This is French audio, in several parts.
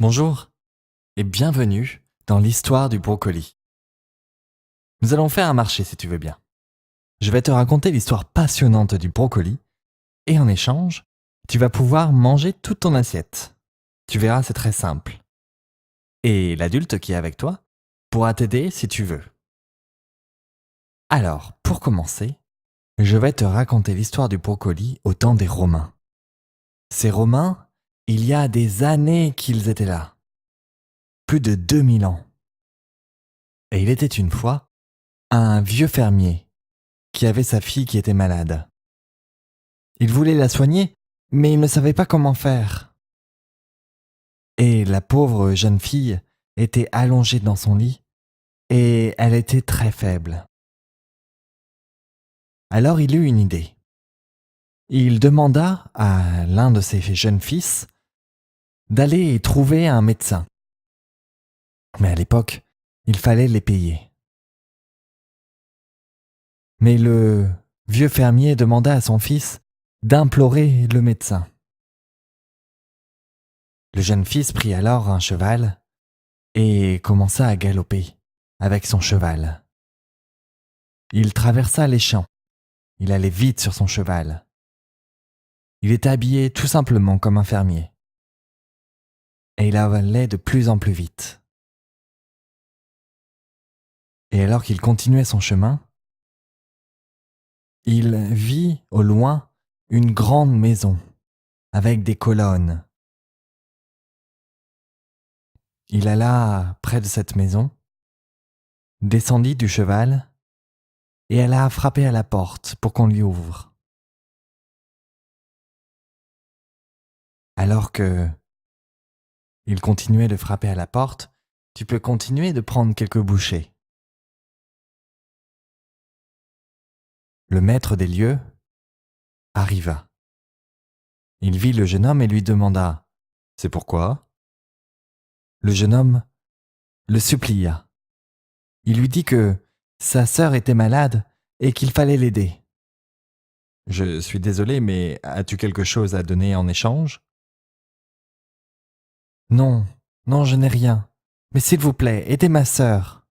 Bonjour et bienvenue dans l'histoire du brocoli. Nous allons faire un marché si tu veux bien. Je vais te raconter l'histoire passionnante du brocoli et en échange, tu vas pouvoir manger toute ton assiette. Tu verras, c'est très simple. Et l'adulte qui est avec toi pourra t'aider si tu veux. Alors, pour commencer, je vais te raconter l'histoire du brocoli au temps des Romains. Ces Romains, il y a des années qu'ils étaient là. Plus de 2000 ans. Et il était une fois un vieux fermier qui avait sa fille qui était malade. Il voulait la soigner, mais il ne savait pas comment faire. Et la pauvre jeune fille était allongée dans son lit et elle était très faible. Alors il eut une idée. Il demanda à l'un de ses jeunes fils d'aller trouver un médecin. Mais à l'époque, il fallait les payer. Mais le vieux fermier demanda à son fils d'implorer le médecin. Le jeune fils prit alors un cheval et commença à galoper avec son cheval. Il traversa les champs. Il allait vite sur son cheval. Il était habillé tout simplement comme un fermier. Et il allait de plus en plus vite. Et alors qu'il continuait son chemin, il vit au loin une grande maison avec des colonnes. Il alla près de cette maison, descendit du cheval et alla frapper à la porte pour qu'on lui ouvre. Alors que il continuait de frapper à la porte, tu peux continuer de prendre quelques bouchées. Le maître des lieux arriva. Il vit le jeune homme et lui demanda « C'est pourquoi ?» Le jeune homme le supplia. Il lui dit que sa sœur était malade et qu'il fallait l'aider. « Je suis désolé, mais as-tu quelque chose à donner en échange ?»« Non, non, je n'ai rien. Mais s'il vous plaît, aidez ma sœur. »«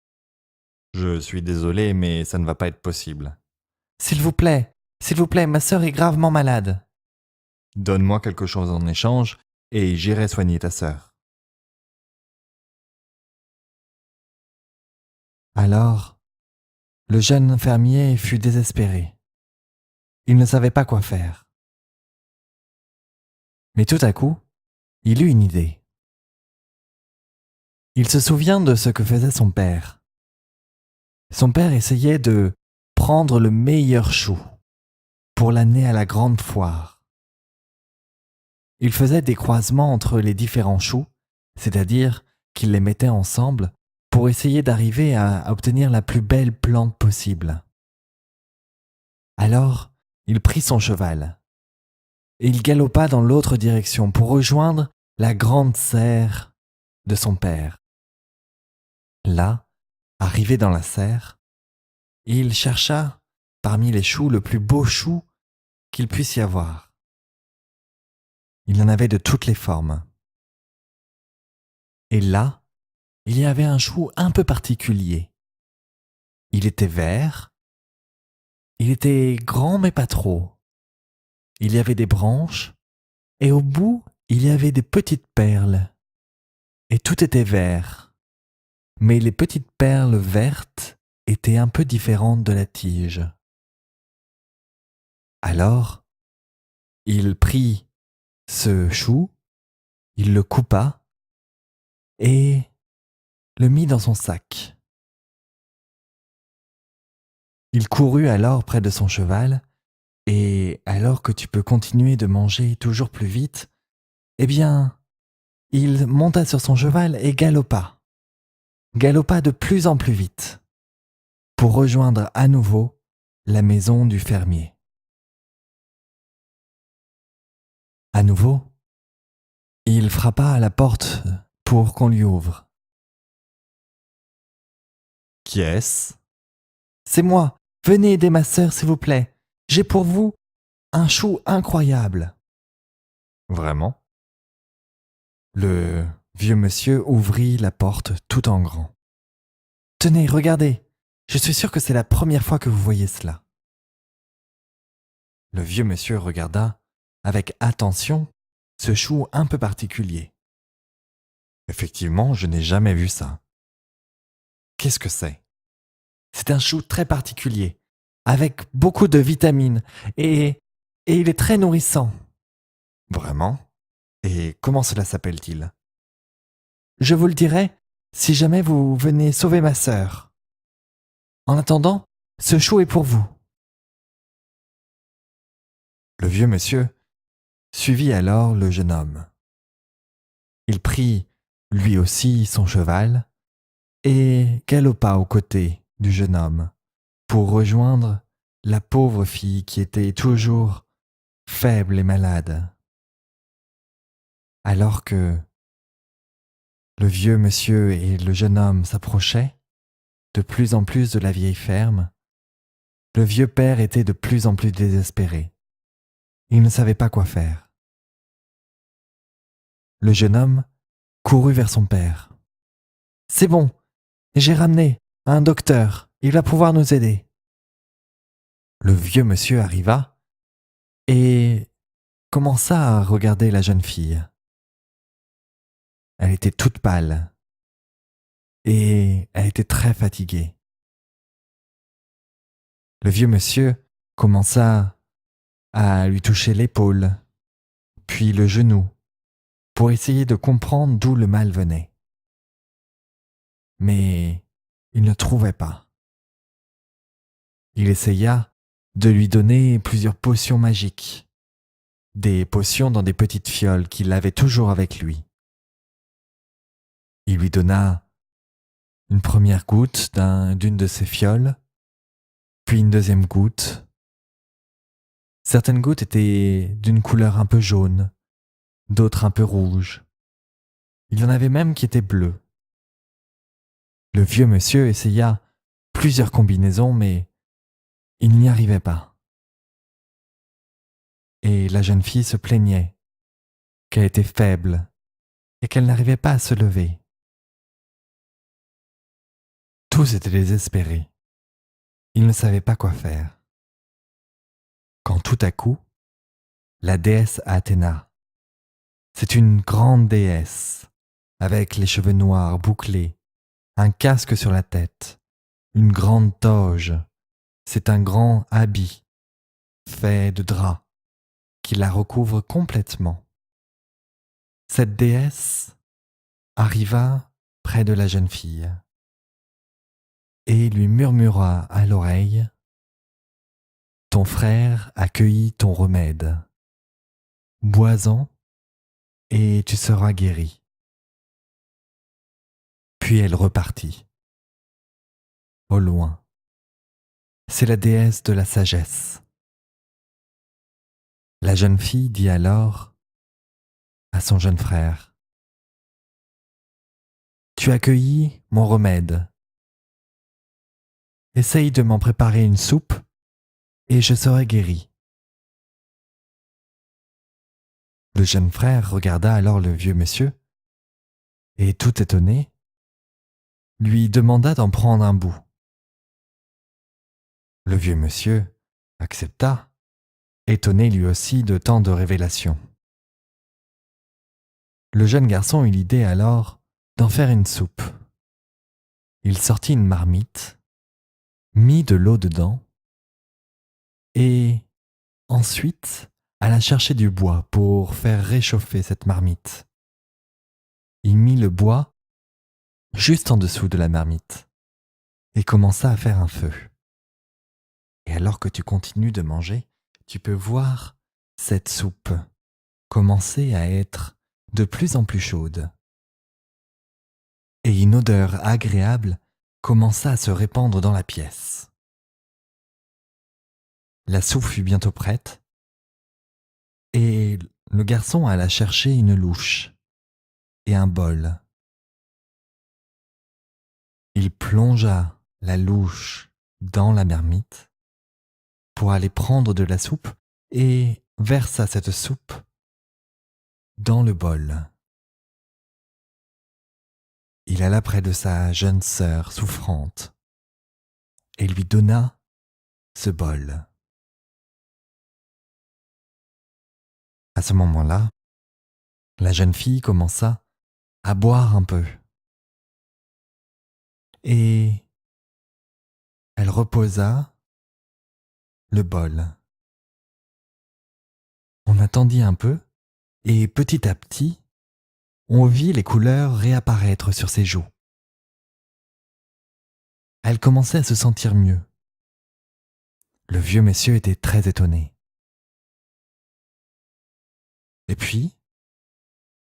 Je suis désolé, mais ça ne va pas être possible. »« S'il vous plaît, ma sœur est gravement malade. »« Donne-moi quelque chose en échange et j'irai soigner ta sœur. » Alors, le jeune fermier fut désespéré. Il ne savait pas quoi faire. Mais tout à coup, il eut une idée. Il se souvient de ce que faisait son père. Son père essayait de prendre le meilleur chou pour l'amener à la grande foire. Il faisait des croisements entre les différents choux, c'est-à-dire qu'il les mettait ensemble pour essayer d'arriver à obtenir la plus belle plante possible. Alors, il prit son cheval et il galopa dans l'autre direction pour rejoindre la grande serre de son père. Là, arrivé dans la serre, il chercha parmi les choux le plus beau chou qu'il puisse y avoir. Il y en avait de toutes les formes. Et là, il y avait un chou un peu particulier. Il était vert, il était grand mais pas trop. Il y avait des branches, et au bout, il y avait des petites perles. Et tout était vert. Mais les petites perles vertes étaient un peu différentes de la tige. Alors, il prit ce chou, il le coupa et le mit dans son sac. Il courut alors près de son cheval, et alors que tu peux continuer de manger toujours plus vite, eh bien, il monta sur son cheval et galopa de plus en plus vite, pour rejoindre à nouveau la maison du fermier. À nouveau, il frappa à la porte pour qu'on lui ouvre. « Qui est-ce ?»« C'est moi. Venez aider ma sœur, s'il vous plaît. J'ai pour vous un chou incroyable. » « Vraiment ?» Le vieux monsieur ouvrit la porte tout en grand. Tenez, regardez, je suis sûr que c'est la première fois que vous voyez cela. Le vieux monsieur regarda avec attention ce chou un peu particulier. Effectivement, je n'ai jamais vu ça. Qu'est-ce que c'est? C'est un chou très particulier, avec beaucoup de vitamines, et il est très nourrissant. Vraiment? Et comment cela s'appelle-t-il? Je vous le dirai si jamais vous venez sauver ma sœur. En attendant, ce chou est pour vous. Le vieux monsieur suivit alors le jeune homme. Il prit, lui aussi, son cheval et galopa aux côtés du jeune homme pour rejoindre la pauvre fille qui était toujours faible et malade. Alors que le vieux monsieur et le jeune homme s'approchaient de plus en plus de la vieille ferme, le vieux père était de plus en plus désespéré. Il ne savait pas quoi faire. Le jeune homme courut vers son père. C'est bon, j'ai ramené un docteur, il va pouvoir nous aider. Le vieux monsieur arriva et commença à regarder la jeune fille. Elle était toute pâle et elle était très fatiguée. Le vieux monsieur commença à lui toucher l'épaule, puis le genou, pour essayer de comprendre d'où le mal venait. Mais il ne trouvait pas. Il essaya de lui donner plusieurs potions magiques, des potions dans des petites fioles qu'il avait toujours avec lui. Il lui donna une première goutte d'une de ces fioles, puis une deuxième goutte. Certaines gouttes étaient d'une couleur un peu jaune, d'autres un peu rouge. Il y en avait même qui étaient bleues. Le vieux monsieur essaya plusieurs combinaisons, mais il n'y arrivait pas. Et la jeune fille se plaignait qu'elle était faible et qu'elle n'arrivait pas à se lever. Tous étaient désespérés. Ils ne savaient pas quoi faire. Quand tout à coup, la déesse Athéna, c'est une grande déesse, avec les cheveux noirs bouclés, un casque sur la tête, une grande toge, c'est un grand habit, fait de drap, qui la recouvre complètement. Cette déesse arriva près de la jeune fille et lui murmura à l'oreille: « Ton frère a cueilli ton remède. Bois-en et tu seras guéri. » Puis elle repartit. Au loin, c'est la déesse de la sagesse. La jeune fille dit alors à son jeune frère: « Tu as cueilli mon remède. Essaye de m'en préparer une soupe et je serai guéri. » Le jeune frère regarda alors le vieux monsieur et, tout étonné, lui demanda d'en prendre un bout. Le vieux monsieur accepta, étonné lui aussi de tant de révélations. Le jeune garçon eut l'idée alors d'en faire une soupe. Il sortit une marmite, mit de l'eau dedans et ensuite alla chercher du bois pour faire réchauffer cette marmite. Il mit le bois juste en dessous de la marmite et commença à faire un feu. Et alors que tu continues de manger, tu peux voir cette soupe commencer à être de plus en plus chaude. Et une odeur agréable commença à se répandre dans la pièce. La soupe fut bientôt prête et le garçon alla chercher une louche et un bol. Il plongea la louche dans la marmite pour aller prendre de la soupe et versa cette soupe dans le bol. il alla près de sa jeune sœur souffrante et lui donna ce bol. À ce moment-là, la jeune fille commença à boire un peu et elle reposa le bol. On attendit un peu et petit à petit, on vit les couleurs réapparaître sur ses joues. Elle commençait à se sentir mieux. Le vieux monsieur était très étonné. Et puis,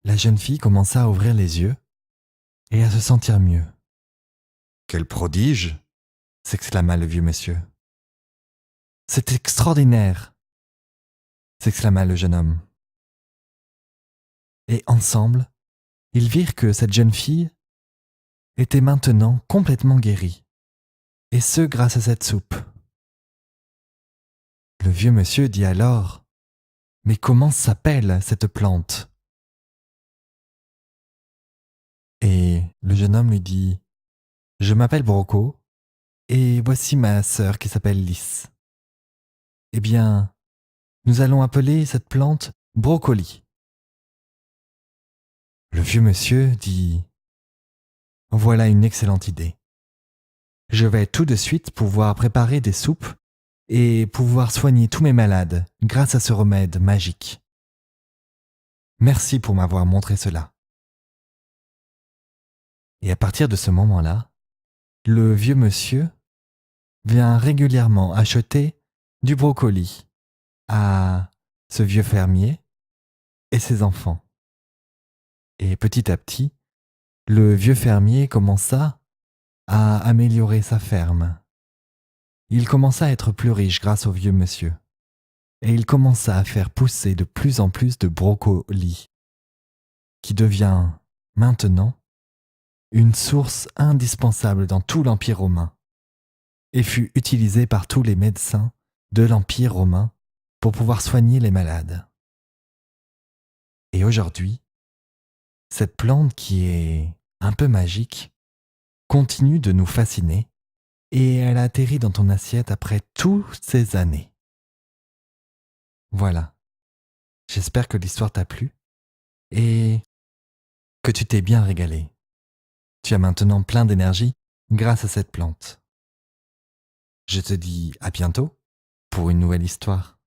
la jeune fille commença à ouvrir les yeux et à se sentir mieux. Quel prodige! S'exclama le vieux monsieur. C'est extraordinaire! S'exclama le jeune homme. Et ensemble, ils virent que cette jeune fille était maintenant complètement guérie, et ce grâce à cette soupe. Le vieux monsieur dit alors: « Mais comment s'appelle cette plante ?» Et le jeune homme lui dit: « Je m'appelle Broco, et voici ma sœur qui s'appelle Lys. Eh bien, nous allons appeler cette plante brocoli. » Le vieux monsieur dit: « Voilà une excellente idée. Je vais tout de suite pouvoir préparer des soupes et pouvoir soigner tous mes malades grâce à ce remède magique. Merci pour m'avoir montré cela. » Et à partir de ce moment-là, le vieux monsieur vient régulièrement acheter du brocoli à ce vieux fermier et ses enfants. Et petit à petit, le vieux fermier commença à améliorer sa ferme. Il commença à être plus riche grâce au vieux monsieur. Et il commença à faire pousser de plus en plus de brocolis, qui devient maintenant une source indispensable dans tout l'Empire romain, et fut utilisé par tous les médecins de l'Empire romain pour pouvoir soigner les malades. Et aujourd'hui, cette plante qui est un peu magique continue de nous fasciner et elle a atterri dans ton assiette après toutes ces années. Voilà, j'espère que l'histoire t'a plu et que tu t'es bien régalé. Tu as maintenant plein d'énergie grâce à cette plante. Je te dis à bientôt pour une nouvelle histoire.